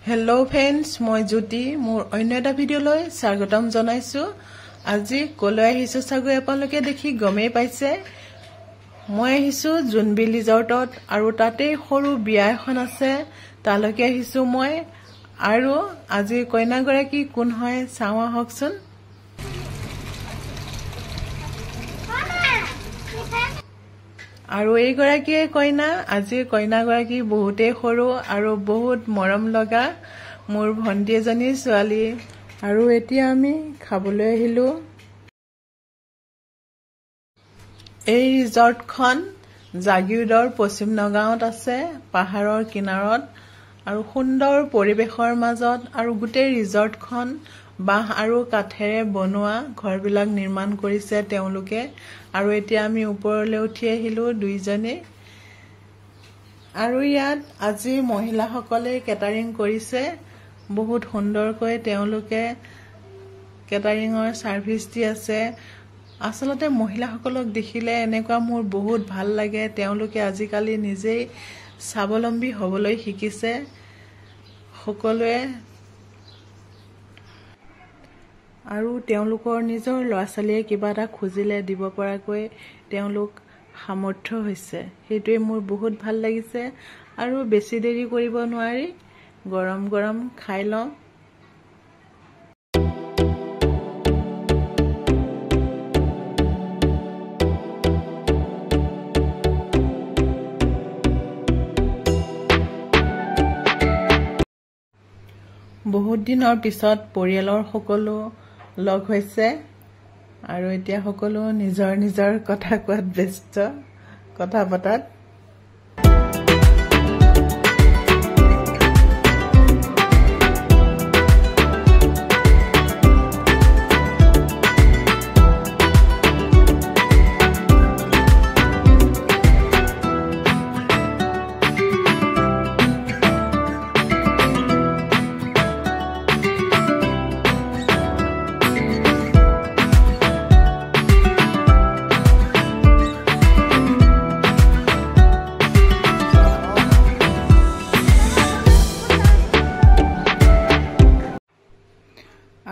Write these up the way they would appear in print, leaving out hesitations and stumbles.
Hello friends मैं ज्योति मोर अन्य एटा भिडिओলৈ स्वागतम जनाइছো। আজি কলৈ আহিছো চাগৈ আপোনালোকে দেখি গমেই পাইছে। মই আহিছো জুনবিল ৰিজৰ্টত আৰু তাতে সৰু বিয়া এখন আছে, তালৈকে আহিছো মই। আৰু আজি কইনাগৰাকী কোন হয় চাও আহকচোন। আৰু এই গৰাকীয়ে কইনা। আজি কইনাগৰাকী বহুতে সৰু আৰু বহুত মৰম লগা মোৰ ভণ্টি এজনী ছোৱালী। আৰু এতিয়া আমি খাবলৈ আহিলো। এই ৰিজৰ্টখন জাগিৰোডৰ পশ্চিম নগাঁৱত আছে, পাহাৰৰ কিনাৰত আৰু সুন্দৰ পৰিবেশৰ মাজত। আৰু গোটেই ৰিজৰ্টখন বাঁহ আৰু কাঠেৰে বনোৱা ঘৰবিলাক নিৰ্মাণ কৰিছে তেওঁলোকে। আৰু এতিয়া আমি ওপৰলৈ উঠি আহিলো দুইজনে। আৰু ইয়াত আজি মহিলাসকলে কেটাৰিং কৰিছে, বহুত সুন্দৰকৈ তেওঁলোকে কেটাৰিঙৰ সাৰ্ভিস দি আছে। আসলতে মহিলাসকলক দেখিলে এনেকুৱা মোৰ বহুত ভাল লাগে। তেওঁলোকে আজিকালি নিজেই স্বাৱলম্বী হ'বলৈ শিকিছে সকলোৱে। আৰু তেওঁলোকৰ নিজৰ ল'ৰা-ছোৱালীয়ে কিবা এটা খুজিলে দিব পৰাকৈ তেওঁলোক সামৰ্থ্য হৈছে, সেইটোৱে মোৰ বহুত ভাল লাগিছে। আৰু বেছি দেৰি কৰিব নোৱাৰি, গৰম গৰম খাই লওঁ। বহুত দিনৰ পিছত পৰিয়ালৰ সকলো লগ হৈছে আৰু এতিয়া সকলো নিজৰ নিজৰ কথা কোৱাত ব্যস্ত, কথা পতাত।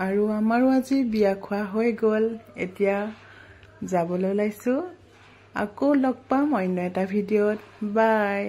আৰু আমাৰো আজি বিয়া খোৱা হৈ গ'ল। এতিয়া যাবলৈ ওলাইছো। আকৌ লগ পাম অন্য এটা ভিডিঅ'ত। বাই।